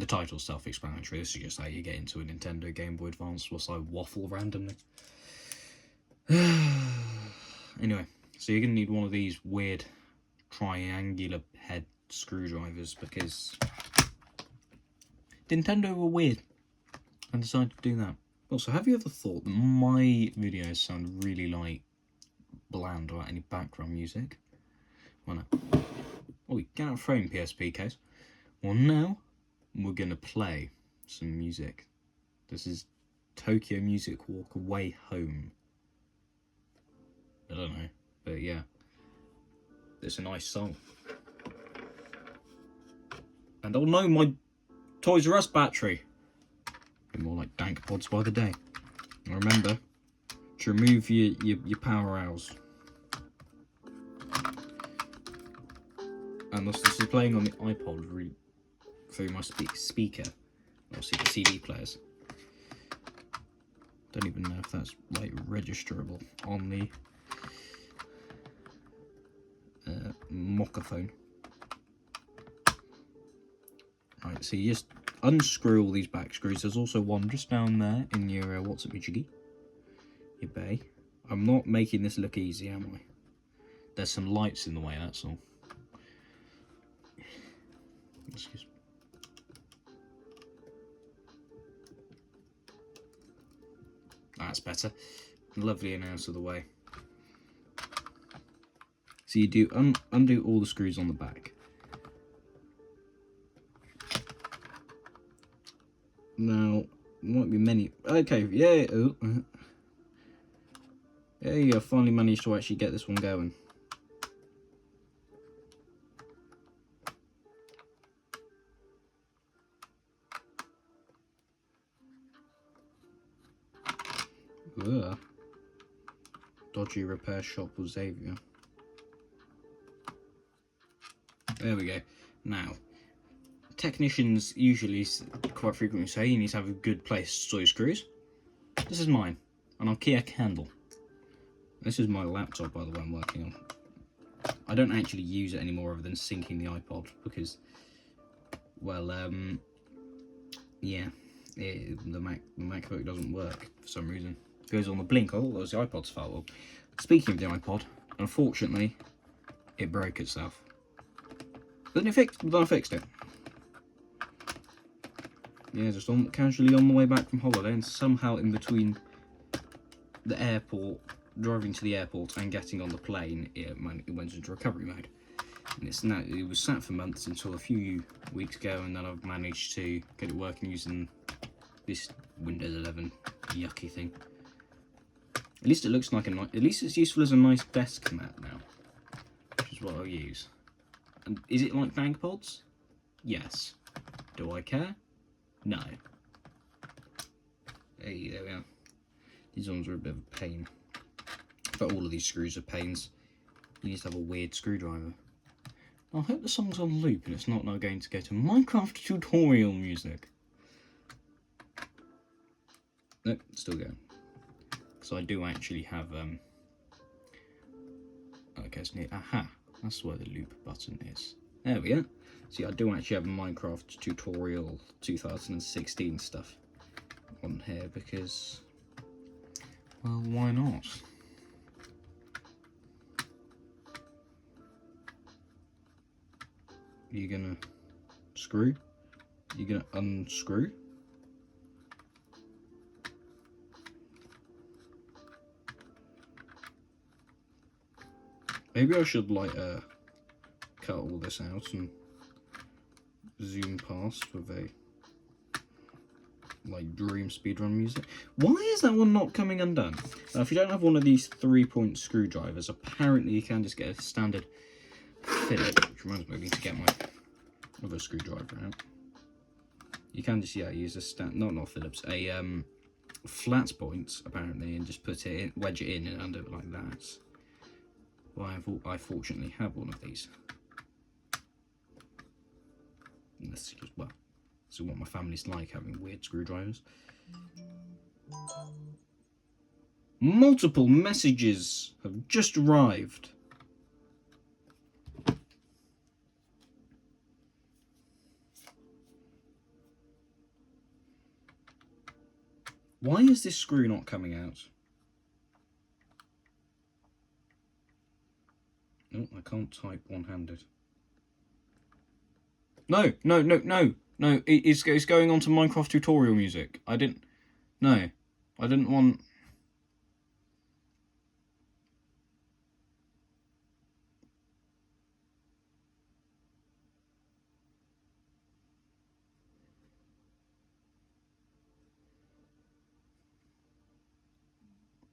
title's self-explanatory. This is just how you get into a Nintendo Game Boy Advance whilst I waffle randomly. Anyway, so you're going to need one of these weird triangular head screwdrivers because Nintendo were weird and decided to do that. Also, have you ever thought that my videos sound really like bland without any background music? Well, no. Oh, get out of frame, PSP case. Well, now we're going to play some music. This is Tokyo Music Walk Away Home. I don't know, but yeah. It's a nice song. And oh no, my Toys R Us battery. Bit more like dank pods by the day. And remember to remove your power hours. And this is playing on the iPod through my speaker. Obviously the CD players. Don't even know if that's like registerable on the microphone. Right, so you just unscrew all these back screws. There's also one just down there in your what's it, jiggy? Your bay. I'm not making this look easy, am I? There's some lights in the way, that's all. Excuse me. That's better. Lovely and out of the way. So you do undo all the screws on the back. Now, might be many. Okay, yeah. There you go. Finally managed to actually get this one going. Ugh. Dodgy repair shop with Xavier. There we go. Now, technicians usually quite frequently say you need to have a good place to store your screws. This is mine, an IKEA candle. This is my laptop, by the way, I'm working on. I don't actually use it anymore other than syncing the iPod because, well, yeah, the MacBook doesn't work for some reason. It goes on the blink. I thought that was the iPod's fault. Well, speaking of the iPod, unfortunately, it broke itself. But then I fixed it. Yeah, just casually on the way back from holiday, and somehow in between the airport, driving to the airport and getting on the plane, it went into recovery mode. And it was sat for months until a few weeks ago, and then I've managed to get it working using this Windows 11 yucky thing. At least it looks like at least it's useful as a nice desk mat now, which is what I'll use. And is it like dank pods? Yes. Do I care? No. Hey, there we are. These ones are a bit of a pain. But all of these screws are pains. You need to have a weird screwdriver. I hope the song's on loop and it's not now going to go to Minecraft tutorial music. Nope, still going. Because I do actually have, okay, it's near, aha, that's where the loop button is. There we go. See, I do actually have Minecraft tutorial 2016 stuff on here because, well, why not? You're gonna screw? You're gonna unscrew? Maybe I should like cut all this out and zoom past with a like dream speedrun music. Why is that one not coming undone? Now, if you don't have one of these 3-point screwdrivers, apparently you can just get a standard Phillips, which reminds me I need to get my other screwdriver out. You can just use a not Phillips, a flat point apparently, and just put it in, wedge it in and undo it like that. Well, I fortunately have one of these. And this is just, well, this is what my family's like, having weird screwdrivers. Multiple messages have just arrived. Why is this screw not coming out? No, I can't type one-handed. No, no, no, no, no. It's going on to Minecraft tutorial music. I didn't want...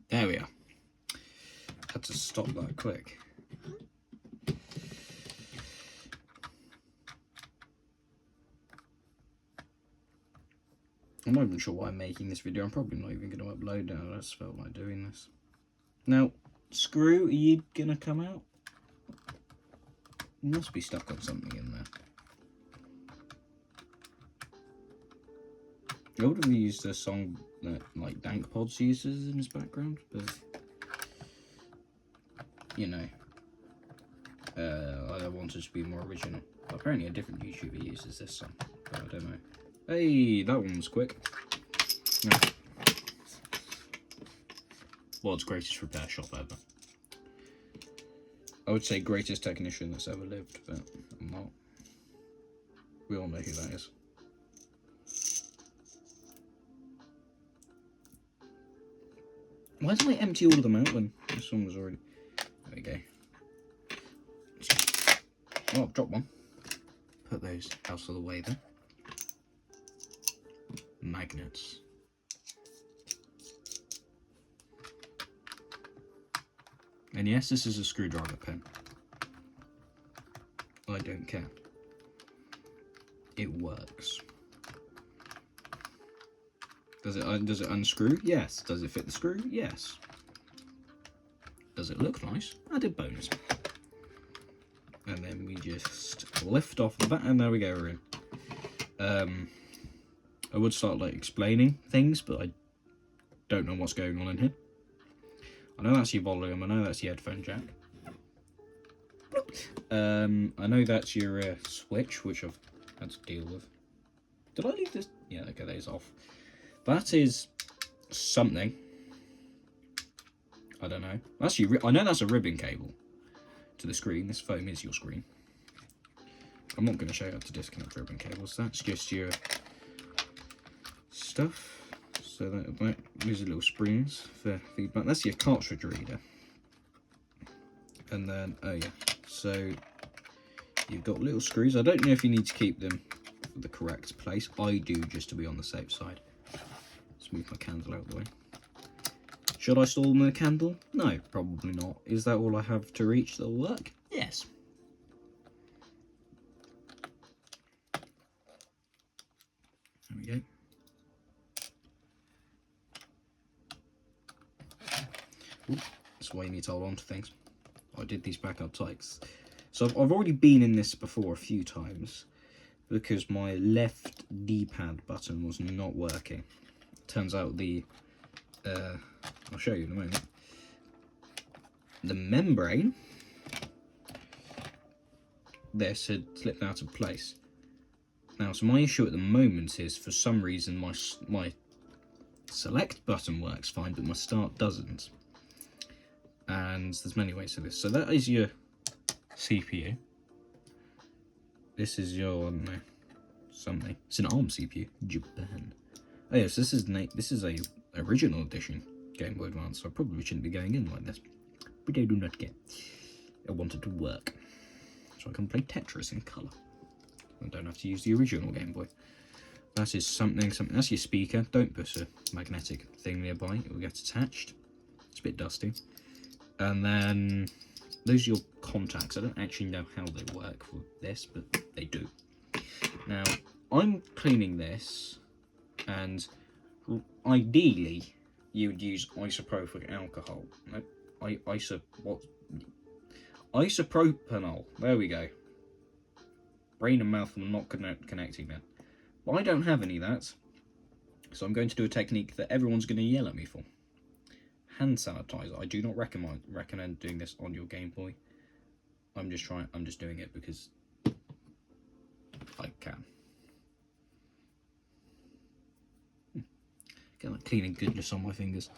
There we are. Had to stop that quick. I'm not even sure why I'm making this video. I'm probably not even going to upload it. I just felt like doing this. Now, screw, are you going to come out? You must be stuck on something in there. I would have used a song that like Dank Pods uses in his background, but you know, I wanted to be more original. Apparently a different YouTuber uses this song, but I don't know. Hey, that one was quick. Yeah. World's greatest repair shop ever. I would say greatest technician that's ever lived, but I'm not. We all know who that is. Why did I empty all of them out when this one was already... There we go. Oh, I've dropped one. Put those out of the way there. Magnets. And yes, this is a screwdriver pen. I don't care. It works. Does it unscrew? Yes. Does it fit the screw? Yes. Does it look nice? Added bonus. And then we just lift off the back, and there we go, we're in. I would start like explaining things, but I don't know what's going on in here. I know that's your volume, I know that's your headphone jack. I know that's your switch, which I've had to deal with. Did I leave this? Yeah, okay, that is off. That is something. I don't know. That's your. I know that's a ribbon cable to the screen. This foam is your screen. I'm not going to show you how to disconnect ribbon cables. That's just your stuff. So that these are little springs for feedback. That's your cartridge reader. And then, oh yeah, so you've got little screws. I don't know if you need to keep them for the correct place. I do, just to be on the safe side. Let's move my candle out of the way. Should I store them in a candle? No, probably not. Is that all I have to reach that'll work? Yes. There we go. Ooh, that's why you need to hold on to things. I did these backup tights. So I've already been in this before a few times because my left D-pad button was not working. Turns out the, I'll show you in a moment, the membrane, this had slipped out of place. Now, so my issue at the moment is, for some reason, my select button works fine, but my start doesn't. And there's many ways to this. So that is your CPU. This is your, no, something. It's an ARM CPU, Japan. Oh yes, this is a original edition GameBoy Advance, so I probably shouldn't be going in like this. But I do not care. I want it to work. So I can play Tetris in colour. I don't have to use the original Game Boy. That is something, that's your speaker. Don't put a magnetic thing nearby, it will get attached. It's a bit dusty. And then those are your contacts. I don't actually know how they work for this, but they do. Now, I'm cleaning this, and ideally you would use isopropyl alcohol. No, isopropanol. There we go. Brain and mouth are not connecting there. But I don't have any of that, so I'm going to do a technique that everyone's going to yell at me for. Hand sanitizer. I do not recommend doing this on your Game Boy. I'm just doing it because I can. Get like cleaning goodness on my fingers.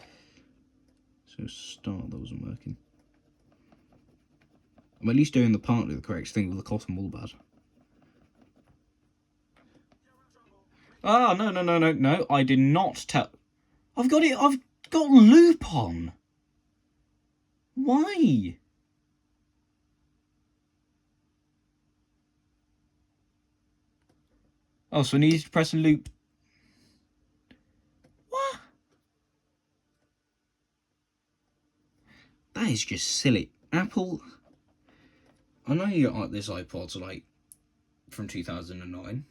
So start, that wasn't working. I'm at least doing the partly the correct thing with the cotton wool pad. Ah, no, I did not tell. I've got loop on. Why? Oh, so I need to press a loop. What? That is just silly. Apple. I know you got like this iPod like from 2009.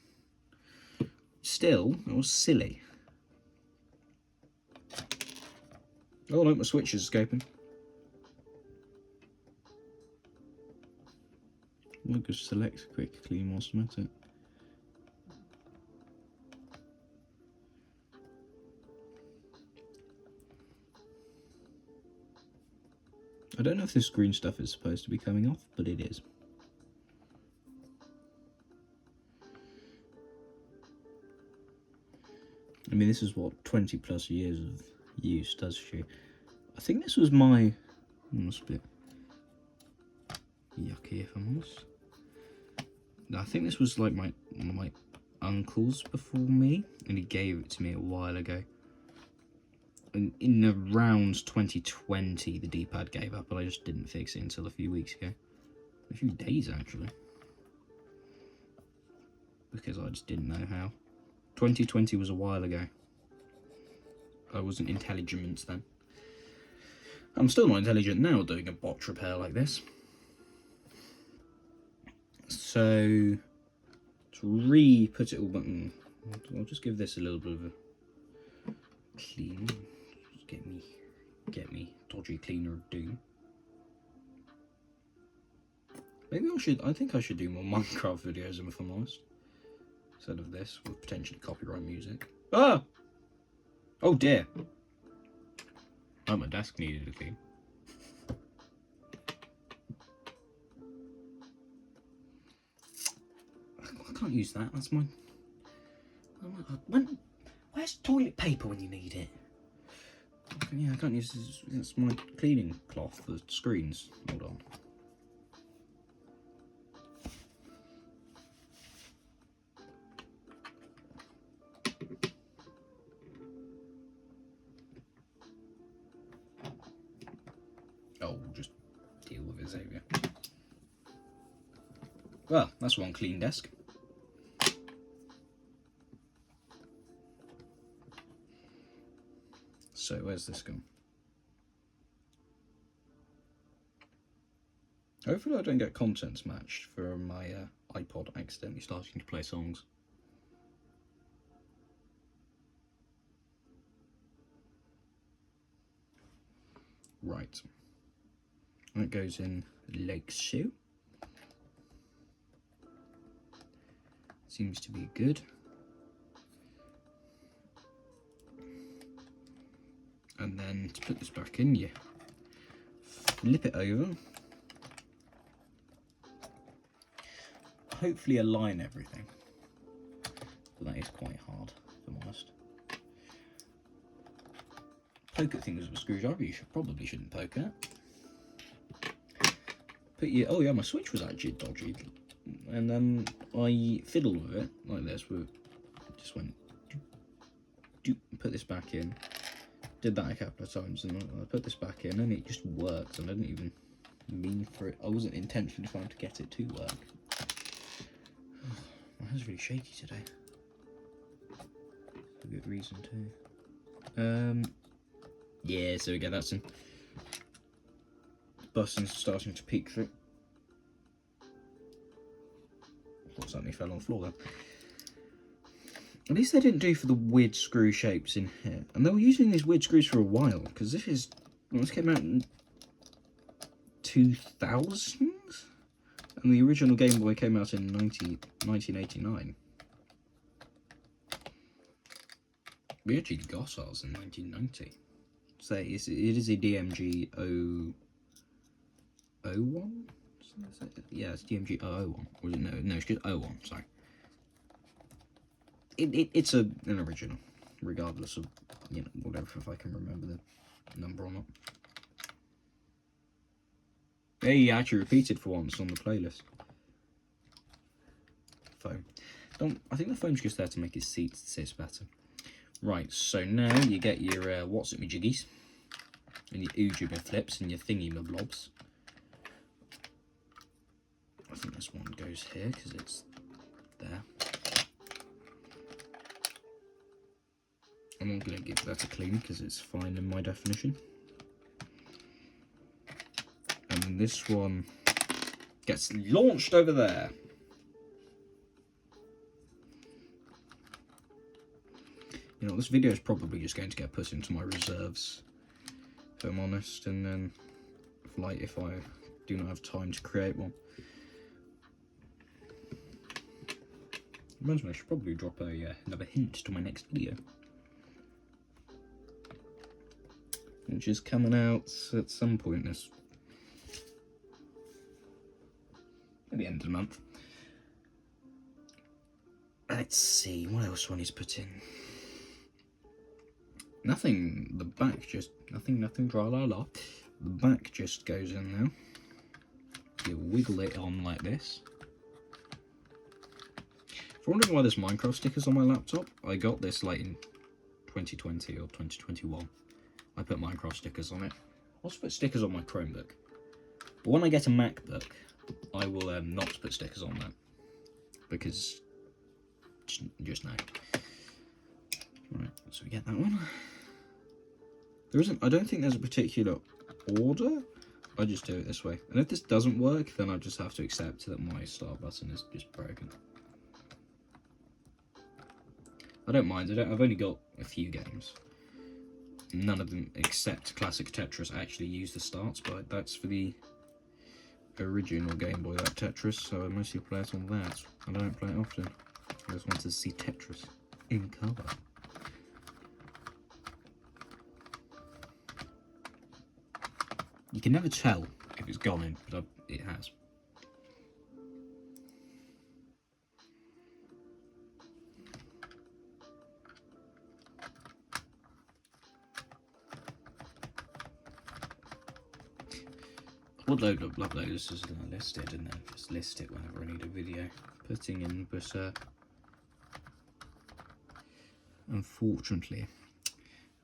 Still, it was silly. Oh, look, my switch is escaping. Look, just select quick, clean, whilst I'm at it. I don't know if this green stuff is supposed to be coming off, but it is. I mean, this is what 20 plus years of use does for you. I think this was my. Must be yucky if I'm honest. No, I think this was like my uncle's before me, and he gave it to me a while ago. And in around 2020, the D-pad gave up, but I just didn't fix it until a few weeks ago. A few days actually, because I just didn't know how. 2020 was a while ago. I wasn't intelligent then. I'm still not intelligent now doing a botch repair like this. So, to re-put it all button, I'll just give this a little bit of a clean. Just get me dodgy cleaner of doom. Maybe I think I should do more Minecraft videos if I'm honest. Instead of this, with potentially copyright music. Ah! Oh dear. Oh, my desk needed a clean. I can't use that, that's mine. Where's toilet paper when you need it? Yeah, I can't use this. It's my cleaning cloth for screens. Hold on. Oh, we'll just deal with it, Xavier. Well, that's one clean desk. So, where's this gone? Hopefully I don't get contents matched for my iPod accidentally starting to play songs. Right. And it goes in like so. Seems to be good. And then to put this back in, you flip it over. Hopefully align everything. But that is quite hard, if I'm honest. Poke at things with a screwdriver, you probably shouldn't poke at. But yeah, oh yeah, my switch was actually dodgy. And then I fiddled with it like this. Just went, put this back in. Did that a couple of times, and I put this back in, and it just worked. And I didn't even mean for it. I wasn't intentionally trying to get it to work. My hand's really shaky today. For good reason too. Yeah, so we get that's in. Button's starting to peek through. Thought something fell on the floor then. At least they didn't do for the weird screw shapes in here. And they were using these weird screws for a while, because this came out in 2000? And the original Game Boy came out in 1989. We actually got ours in 1990. So it is a DMG 001? Yeah, it's DMG 001. Or is it? No, it's just 01, sorry. It's an original. regardless of, you know, whatever, if I can remember the number or not. Hey, he actually repeated for once on the playlist. Foam. I think the foam's just there to make his seat sit better. Right, so now you get your what's it me jiggies, and your Ujuba flips, and your thingy my blobs. I think this one goes here because it's there. I'm not going to give that a clean because it's fine in my definition. And this one gets launched over there. You know, this video is probably just going to get put into my reserves, if I'm honest, and then, if I do not have time to create one. Reminds me, I should probably drop another hint to my next video, which is coming out at some point this, at the end of the month. Let's see, what else do I need to put in? Nothing, the back just, nothing, dra la la. The back just goes in now. You wiggle it on like this. If you're wondering why there's Minecraft stickers on my laptop, I got this like in 2020 or 2021. I put Minecraft stickers on it. I also put stickers on my Chromebook. But when I get a MacBook, I will not put stickers on that. Because, just now. Right, so we get that one. There isn't, I don't think there's a particular order. I just do it this way. And if this doesn't work, then I just have to accept that my start button is just broken. I don't mind, I've only got a few games. None of them, except Classic Tetris, actually use the starts, but that's for the original Game Boy Tetris, so I mostly play it on that. I don't play it often. I just want to see Tetris in colour. You can never tell if it's gone in, but it has. Upload this is listed, and then just list it whenever I need a video putting in, but unfortunately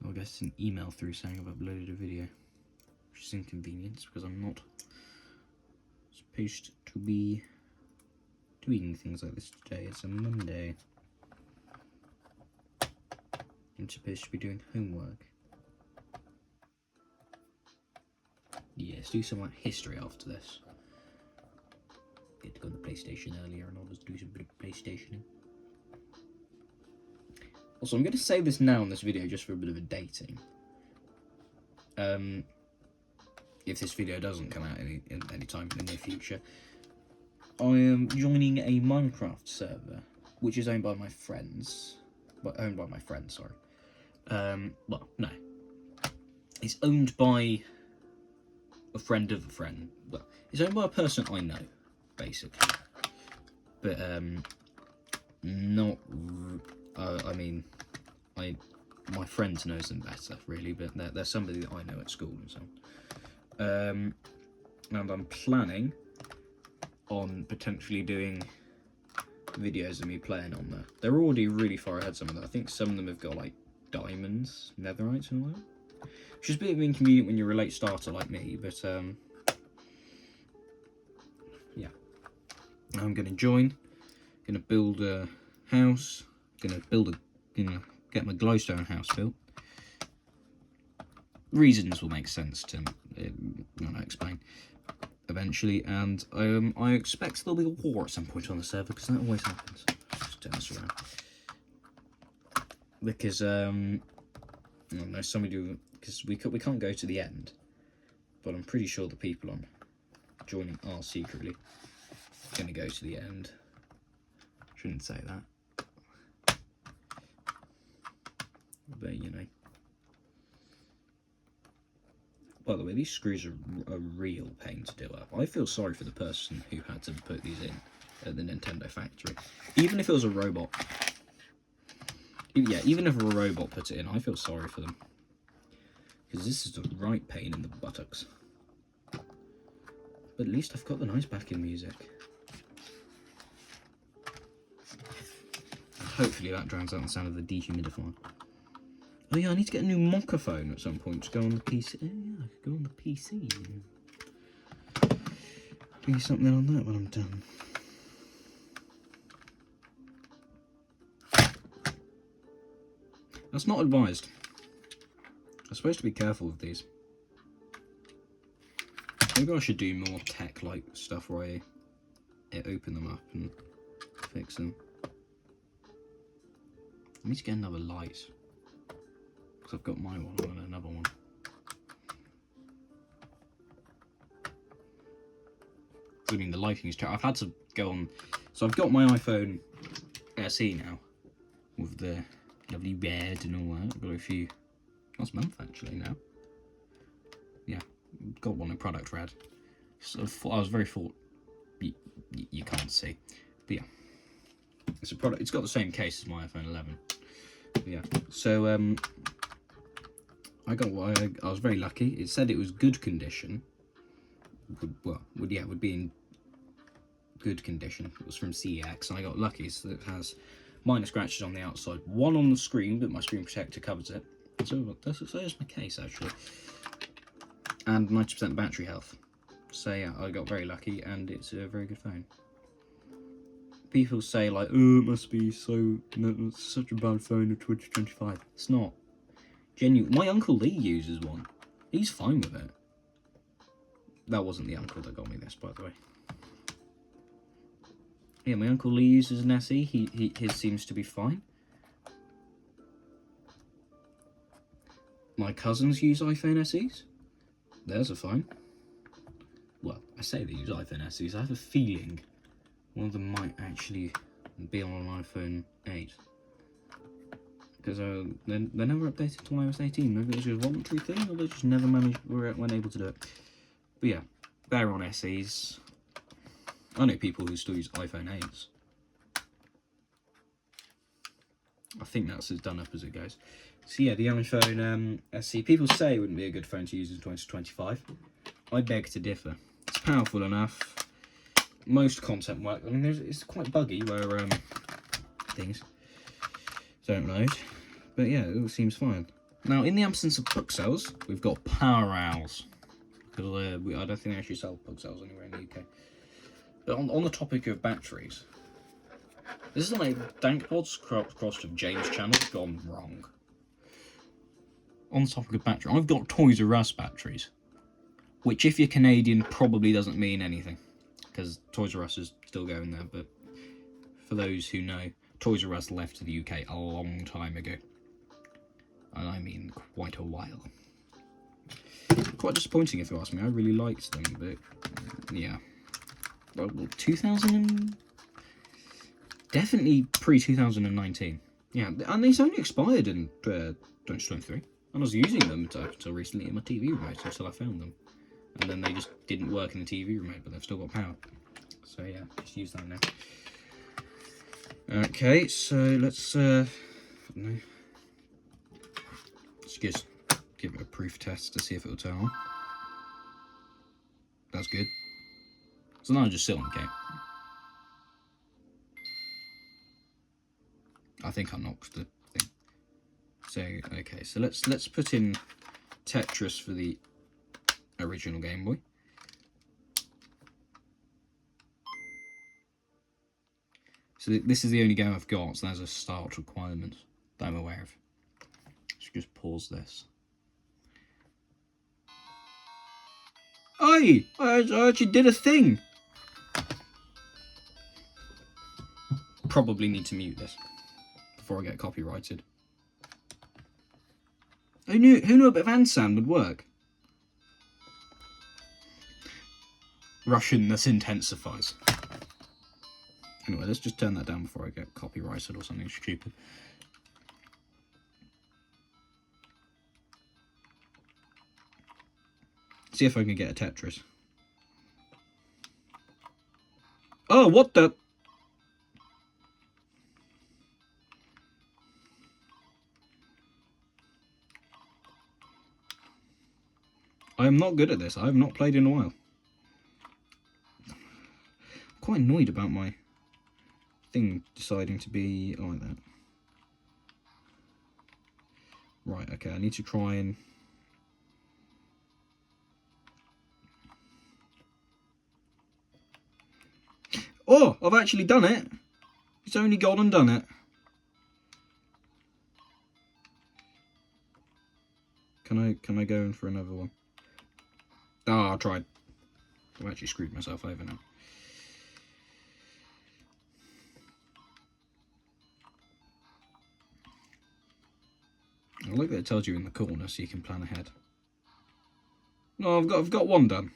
I'll get an email through saying I've uploaded a video, which is inconvenient because I'm not supposed to be doing things like this today. It's a Monday. I'm supposed to be doing homework. Yes, do some like history after this. Get to go on the PlayStation earlier and I'll just do some bit of PlayStationing. Also, I'm going to say this now in this video just for a bit of a dating. If this video doesn't come out any time in the near future, I am joining a Minecraft server, which is owned by my friends. Well, owned by my friends, sorry. Well, no. It's owned by a friend of a friend. Well, it's owned by a person I know, basically. But, not... I mean, my friend knows them better, really, but they're somebody that I know at school and so on. And I'm planning on potentially doing videos of me playing on there. They're already really far ahead, some of them. I think some of them have got, like, diamonds, netherites and all that. Which is a bit of inconvenient when you're a late starter like me, but, yeah. I'm going to join, going to build a house, going to get my glowstone house built. Reasons will make sense to when I explain eventually, and I expect there'll be a war at some point on the server, because that always happens. Just turn this around. Because, I don't know, somebody... Because we can't go to the end, but I'm pretty sure the people I'm joining are secretly going to go to the end. Shouldn't say that, but you know. By the way, these screws are a real pain to do up. I feel sorry for the person who had to put these in at the Nintendo factory, even if it was a robot. Yeah, even if a robot put it in, I feel sorry for them. Because this is the right pain in the buttocks. But at least I've got the nice backing music. Hopefully that drowns out the sound of the dehumidifier. Oh yeah, I need to get a new microphone at some point to go on the PC. Oh yeah, I could go on the PC. Do something on that when I'm done. That's not advised. I'm supposed to be careful with these. Maybe I should do more tech-like stuff where I open them up and fix them. I need to get another light. Because I've got my one and another one. I mean, the lighting is terrible. I've had to go on... So I've got my iPhone SE now. With the lovely red and all that. I've got a few... Last month, actually, now. Yeah, got one in product red. So I was very full. You can't see. But yeah. It's a product. It's got the same case as my iPhone 11. But yeah. So, I was very lucky. It said it was good condition. Would be in good condition. It was from CEX, and I got lucky, so it has minor scratches on the outside, one on the screen, but my screen protector covers it. So there's my case, actually, and 90% battery health. So yeah, I got very lucky, and it's a very good phone. People say like, oh, it must be it's such a bad phone in 2025. It's not. Genuine. My Uncle Lee uses one. He's fine with it. That wasn't the uncle that got me this, by the way. Yeah, my Uncle Lee uses an SE. His seems to be fine. My cousins use iPhone SEs. Theirs are fine. Well, I say they use iPhone SEs. I have a feeling one of them might actually be on an iPhone 8. Because they never updated to iOS 18. Maybe it was a voluntary thing, or they just never weren't able to do it. But yeah, they're on SEs. I know people who still use iPhone 8s. I think that's as done up as it goes. So yeah, the iPhone SE, people say it wouldn't be a good phone to use in 2025. I beg to differ. It's powerful enough. Most content work. I mean, it's quite buggy where things don't load. But yeah, it all seems fine. Now, in the absence of book sales, we've got power owls. Because I don't think they actually sell book sales anywhere in the UK. But on the topic of batteries, this is like Dankpod's crossed of James' channel gone wrong. On the topic of battery, I've got Toys R Us batteries, which if you're Canadian probably doesn't mean anything, because Toys R Us is still going there, but for those who know, Toys R Us left the UK a long time ago. And I mean quite a while. Quite disappointing if you ask me, I really liked them, but yeah. Well, 2000 definitely pre-2019. Yeah, and these only expired in 2023. And I was using them until recently in my TV remote until I found them. And then they just didn't work in the TV remote, but they've still got power. So yeah, just use that now. Okay, so let's let's just give it a proof test to see if it'll turn on. That's good. So now I just sit on the game. I think I knocked the thing. So okay, so let's put in Tetris for the original Game Boy. So this is the only game I've got, so there's a start requirement that I'm aware of. Let's just pause this. Oi! I actually did a thing! Probably need to mute this before I get copyrighted. Who knew a bit of hand sound would work? Russianness intensifies. Anyway, let's just turn that down before I get copyrighted or something stupid. See if I can get a Tetris. Oh, what the... I am not good at this. I have not played in a while. I'm quite annoyed about my thing deciding to be like that. Right, okay, I need to try and... Oh, I've actually done it. It's only gone and done it. Can I go in for another one? Ah, I tried. I've actually screwed myself over now. I like that it tells you in the corner so you can plan ahead. No, I've got one done.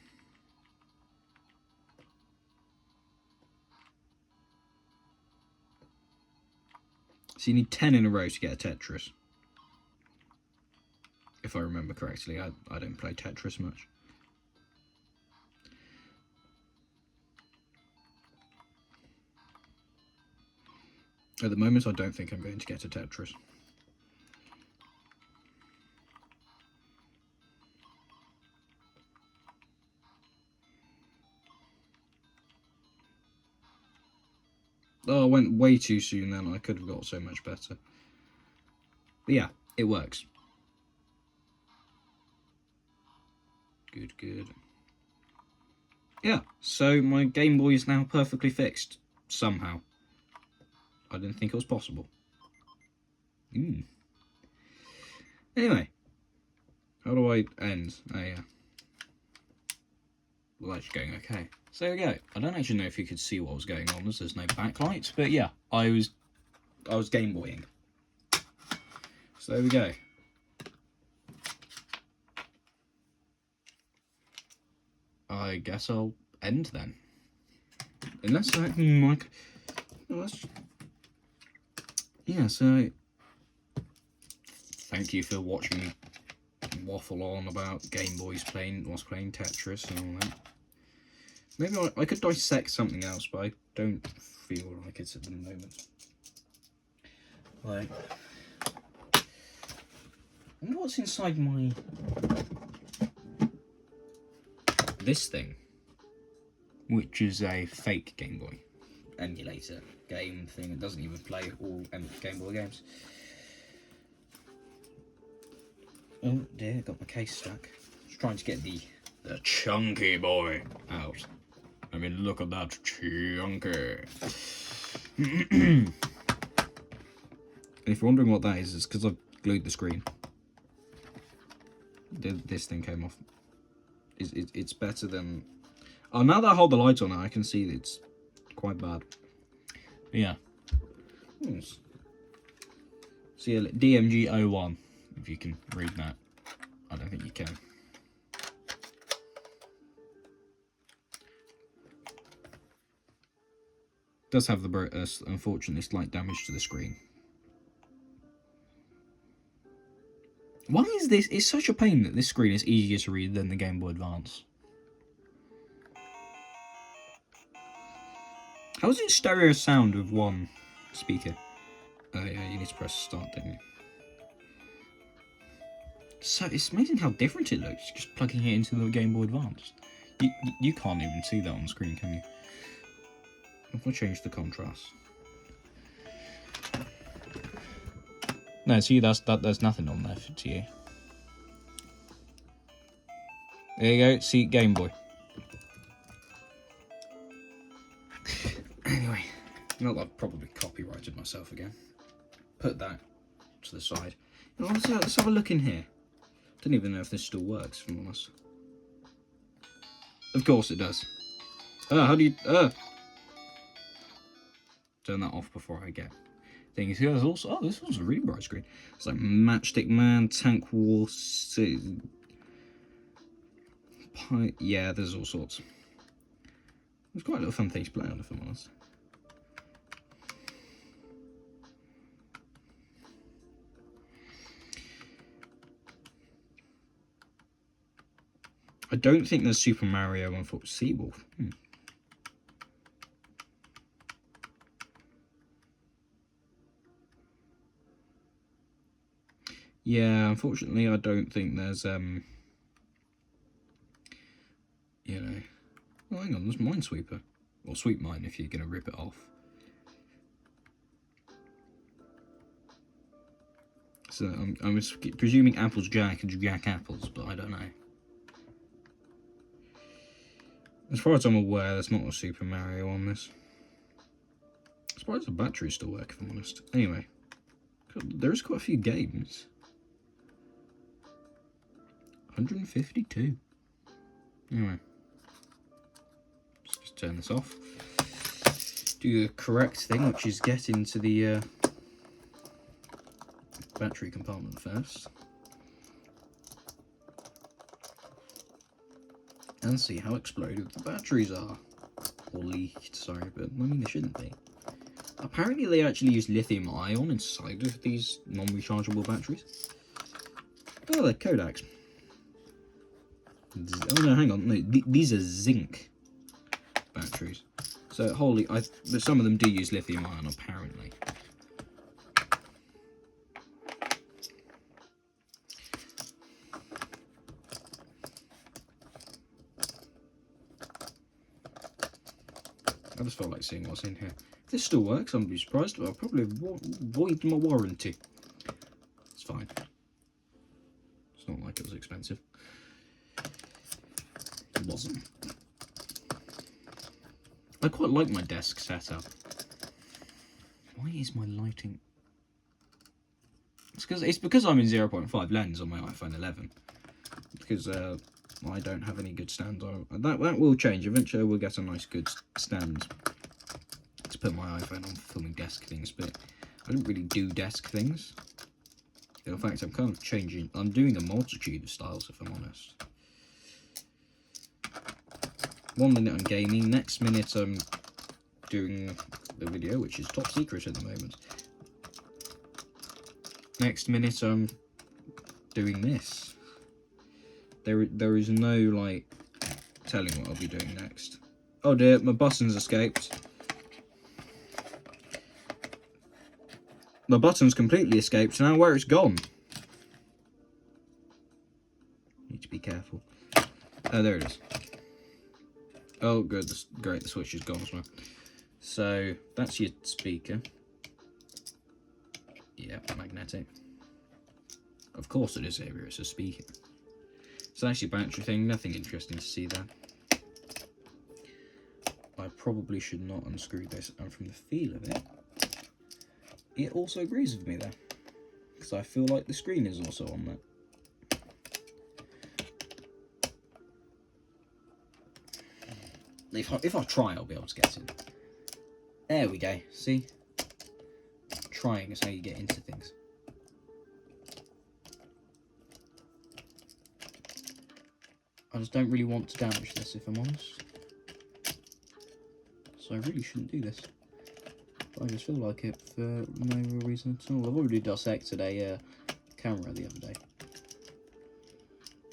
So you need 10 in a row to get a Tetris. If I remember correctly, I don't play Tetris much. At the moment, I don't think I'm going to get a Tetris. Oh, I went way too soon then. I could have got so much better. But yeah, it works. Good, good. Yeah, so my Game Boy is now perfectly fixed. Somehow. I didn't think it was possible. Anyway. How do I end? Oh, yeah. Well, that's going okay. So there we go. I don't actually know if you could see what was going on as there's no backlight, but yeah, I was Game Boying. So there we go. I guess I'll end then. Unless I like, yeah. So thank you for watching me waffle on about Game Boys playing Tetris and all that. Maybe I could dissect something else, but I don't feel like it's at the moment. Like, I wonder what's inside my... this thing, which is a fake Game Boy emulator game thing. It doesn't even play all Game Boy games. Oh dear, got my case stuck. Just trying to get the chunky boy out. I mean, look at that chunky. And if you're wondering what that is, it's because I've glued the screen. This thing came off. It's better than... Oh, now that I hold the light on it, I can see that it's quite bad. But yeah. See, DMG01, if you can read that. I don't think you can. Does have the unfortunately slight damage to the screen. Why is this? It's such a pain that this screen is easier to read than the Game Boy Advance. How is it stereo sound with one speaker? Oh yeah, you need to press start, don't you? So it's amazing how different it looks just plugging it into the Game Boy Advance. You can't even see that on the screen, can you? If I change the contrast. No, see, there's nothing on there to you. There you go, see, Game Boy. Anyway, not that I've probably copyrighted myself again. Put that to the side. You know, let's have a look in here. Don't even know if this still works, if I'm honest. Of course it does. How do you... turn that off before I get things. There's also... Oh, this one's a really bright screen. It's like Matchstick Man, Tank War... Yeah, there's all sorts. It's quite a little fun thing to play on, if I'm honest. I don't think there's Super Mario and Seawolf. Yeah, unfortunately, I don't think there's one's Minesweeper. Or Sweet Mine if you're going to rip it off. So I'm presuming apples jack and jack apples, but I don't know. As far as I'm aware, there's not a Super Mario on this. I'm surprised the batteries still work, if I'm honest. Anyway, there is quite a few games. 152. Anyway, let's just turn this off. Do the correct thing, which is get into the battery compartment first. And see how exploded the batteries are. Or leaked, sorry, but I mean they shouldn't be. Apparently they actually use lithium ion inside of these non-rechargeable batteries. Oh, they're Kodaks. Oh no, hang on, no, these are zinc batteries. So but some of them do use lithium ion apparently. I just felt like seeing what's in here. If this still works, I'm be surprised, but I'll probably void my warranty. It's fine. It's not like it was expensive. It wasn't. I quite like my desk setup. Why is my lighting... It's because I'm in 0.5 lens on my iPhone 11. Because I don't have any good stands. That will change. Eventually we'll get a nice good stand to put my iPhone on for filming desk things, but I don't really do desk things. In fact, I'm kind of changing. I'm doing a multitude of styles, if I'm honest. 1 minute I'm gaming, next minute I'm doing the video, which is top secret at the moment. Next minute I'm doing this. There is no, like, telling what I'll be doing next. Oh dear, my button's escaped. My button's completely escaped, now where it's gone. Need to be careful. Oh, there it is. Oh, good, great, the switch is gone as well. So, that's your speaker. Yeah, magnetic. Of course it is here, it's a speaker. So that's your battery thing, nothing interesting to see there. I probably should not unscrew this, and from the feel of it, it also agrees with me there. Because I feel like the screen is also on that. If I try, I'll be able to get in. There we go, see? Trying is how you get into things. I just don't really want to damage this, if I'm honest. So I really shouldn't do this. But I just feel like it for no real reason at all. I've already dissected a camera the other day.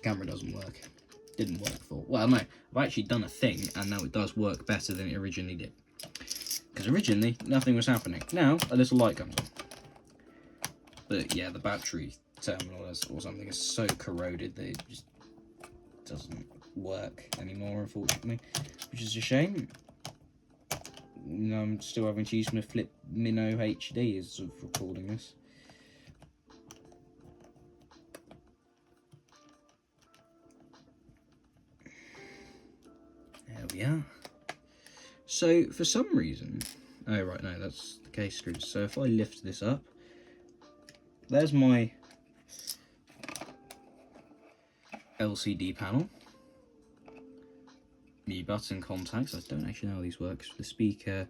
Camera doesn't work. Didn't work for... Well, no. I've actually done a thing, and now it does work better than it originally did. Because originally, nothing was happening. Now, a little light comes on. But yeah, the battery terminal or something is so corroded that it just doesn't work anymore, unfortunately, which is a shame. I'm still having to use my Flip Minnow HD as of recording this. There we are. So for some reason, oh right, no, that's the case screws. So if I lift this up, there's my LCD panel. The button contacts. I don't actually know how these work. The speaker,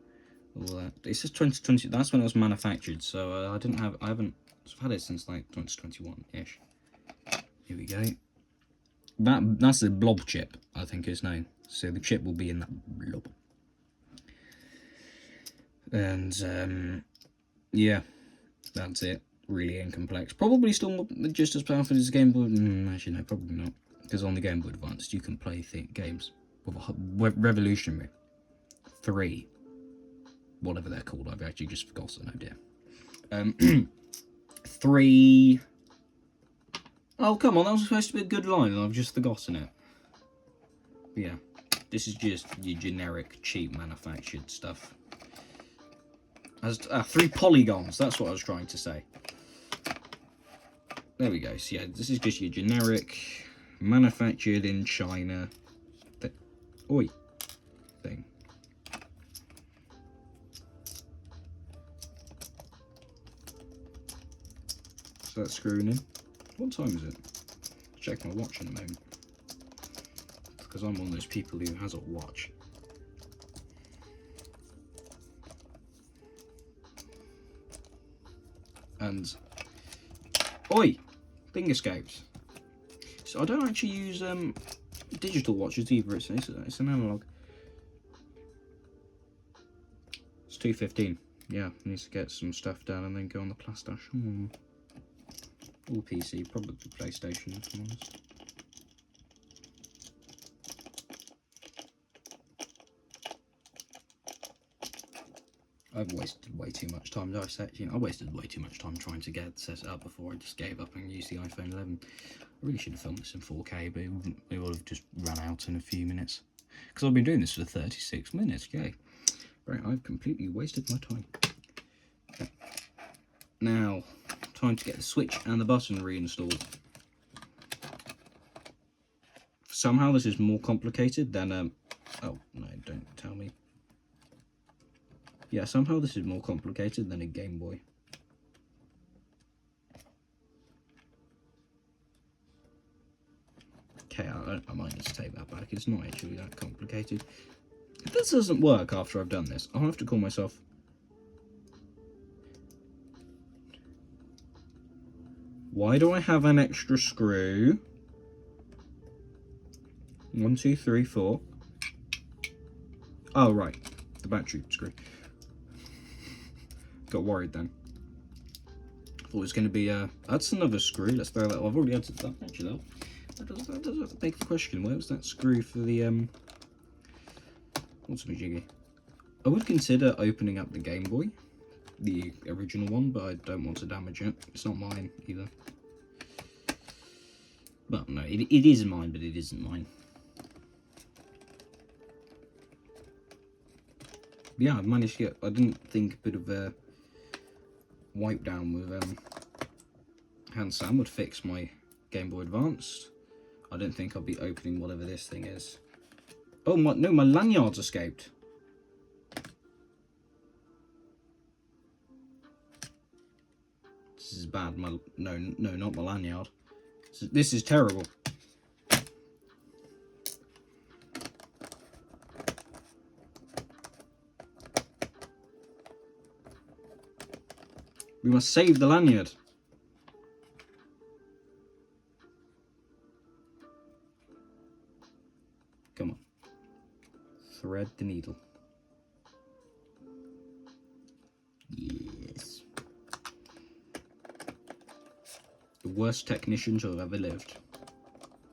all that. It says 2020. That's when it was manufactured. So I haven't. I've had it since like 2021-ish. Here we go. That's the blob chip, I think it's known. So the chip will be in that blob. And yeah, that's it. Really incomplex. Probably still just as powerful as GameBoy. Actually, no, probably not. Because on the GameBoy Advance, you can play games with revolutionary 3, whatever they're called. I've actually just forgotten. Oh dear. 3. Oh come on, that was supposed to be a good line, and I've just forgotten it. Yeah, This is just your generic, cheap manufactured stuff. Has 3 polygons, that's what I was trying to say. There we go. So yeah, this is just your generic, manufactured in China thing. So that's screwing in. What time is it? Check my watch in a moment. Because I'm one of those people who has a watch. And oi, thing escapes. So I don't actually use digital watches either. It's an analog. It's 2:15. Yeah, needs to get some stuff done and then go on the PlayStation. All PC, probably PlayStation. If I'm honest. I've wasted way too much time. I wasted way too much time trying to set it up before I just gave up and used the iPhone 11. I really should have filmed this in 4K, but it would have just run out in a few minutes. Because I've been doing this for 36 minutes, yay. Right, I've completely wasted my time. Okay. Now, time to get the switch and the button reinstalled. Somehow this is more complicated than, oh, no, don't tell me. Yeah, somehow this is more complicated than a Game Boy. Okay, I might need to take that back. It's not actually that complicated. If this doesn't work after I've done this, I'll have to call myself... Why do I have an extra screw? 1, 2, 3, 4. Oh, right. The battery screw. Got worried then. Thought it was going to be that's another screw. Let's throw that. I've already had that. Actually, that does beg the question. Where was that screw for the what's my jiggy? I would consider opening up the Game Boy, the original one, but I don't want to damage it. It's not mine either. But no, it is mine, but it isn't mine. Yeah, I managed to get. I didn't think a bit of a wipe down with hand sand would fix my Game Boy Advance. I don't think I'll be opening whatever this thing is. Oh my, no, my lanyard's escaped. This is bad. No, not my lanyard. This is terrible. We must save the lanyard. Come on. Thread the needle. Yes. The worst technician to have ever lived.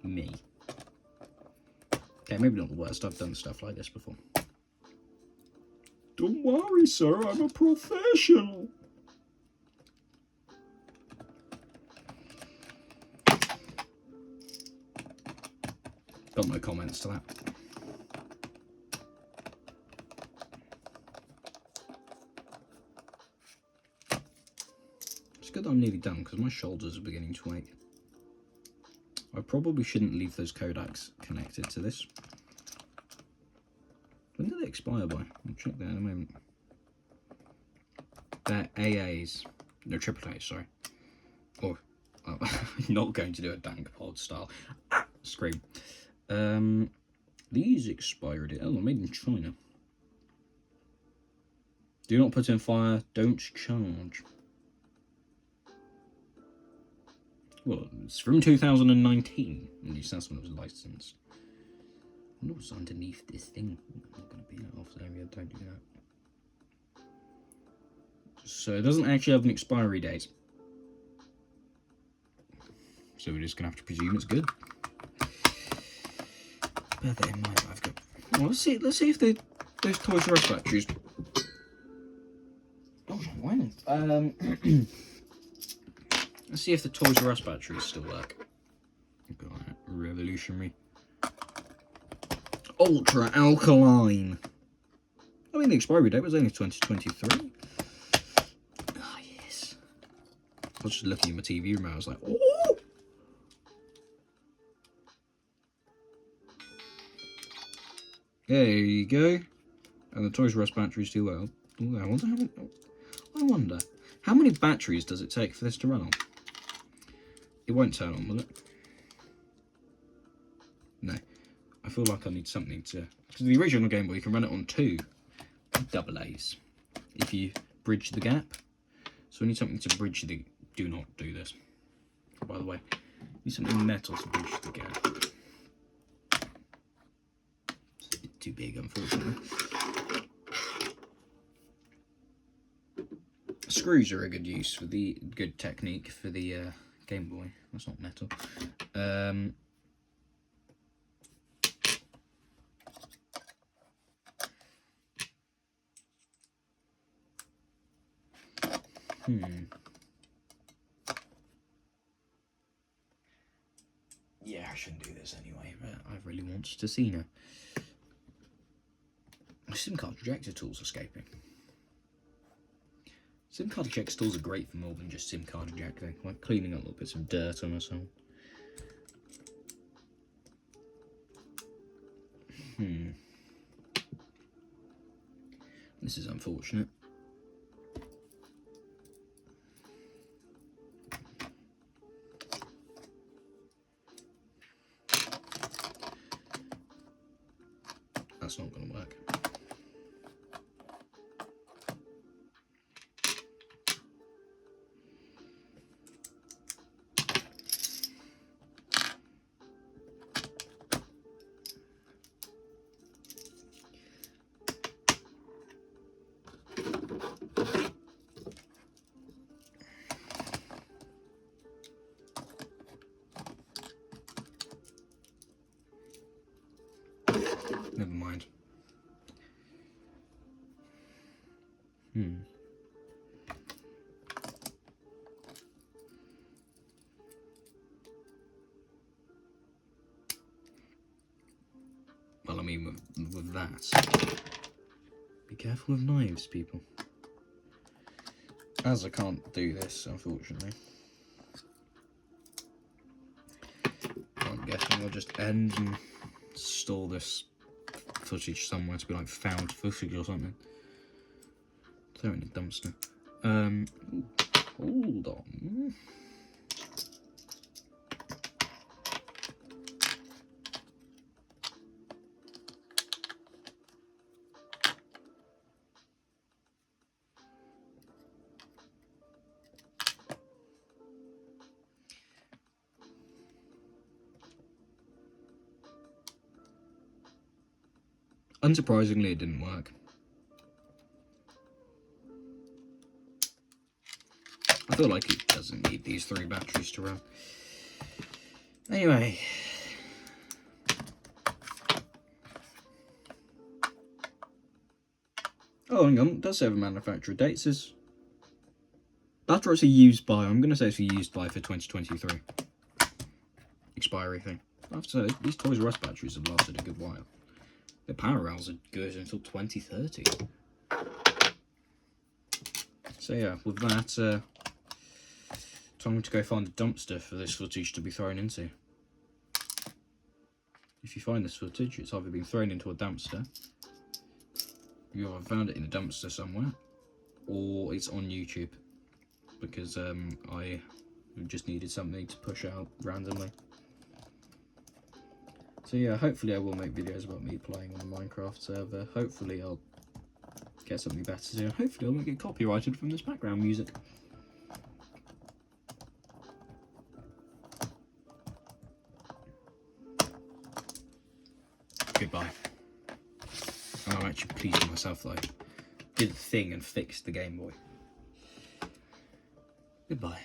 Me. Okay, maybe not the worst. I've done stuff like this before. Don't worry, sir. I'm a professional. Got no comments to that. It's good that I'm nearly done because my shoulders are beginning to ache. I probably shouldn't leave those Kodaks connected to this. When do they expire by? I'll check that in a moment. They're AAs. No, triple A's, sorry. Or, oh, I'm not going to do a dank pod style. Ah, scream. These expired. Oh, made in China. Do not put in fire. Don't charge. Well, it's from 2019. At least that's when it was licensed. I wonder what's underneath this thing. I'm not going to peel it off there. Yeah, don't do that. So it doesn't actually have an expiry date. So we're just going to have to presume it's good. Bear that in mind. I've got. Well, let's see if those Toys R Us batteries. Oh, why not? Let's see if the Toys R Us batteries still work. God, revolutionary. Ultra alkaline. I mean, the expiry date was only 2023. Ah, yes. I was just looking at my TV remote. I was like, oh! There you go. And the Toys R Us batteries do well. Ooh, I wonder how many batteries does it take for this to run on? It won't turn on, will it? No. I feel like I need something to... Because the original Game Boy, you can run it on 2 AA's if you bridge the gap. So we need something to bridge the... Do not do this. By the way, need something metal to bridge the gap. It's a bit too big, unfortunately. Screws are a good use for the... Good technique for the Game Boy. That's not metal. Yeah, I shouldn't do this anyway, but I really want to see now. SIM card ejector tools escaping. SIM card ejector tools are great for more than just SIM card ejecting, like cleaning up little bits of dirt on or something. This is unfortunate. That's not going to work. Never mind. Well, I mean, with that, be careful with knives, people. As I can't do this, unfortunately, I'm guessing I'll just end and store this footage somewhere to be like found footage or something. Throw it in the dumpster. Hold on. Unsurprisingly, it didn't work. I feel like it doesn't need these 3 batteries to run. Anyway. Oh, hang on. It does have a manufacturer date. It says... That's actually used by... I'm going to say it's used by for 2023. Expiry thing. I have to say, these Toys R Us batteries have lasted a good while. The power rails are good until 2030. So yeah, with that, time to go find a dumpster for this footage to be thrown into. If you find this footage, it's either been thrown into a dumpster, you either found it in a dumpster somewhere, or it's on YouTube, because I just needed something to push out randomly. So yeah, hopefully I will make videos about me playing on the Minecraft server. Hopefully I'll get something better soon. Hopefully I won't get copyrighted from this background music. Goodbye. I'm actually pleased with myself though. Did the thing and fixed the Game Boy. Goodbye.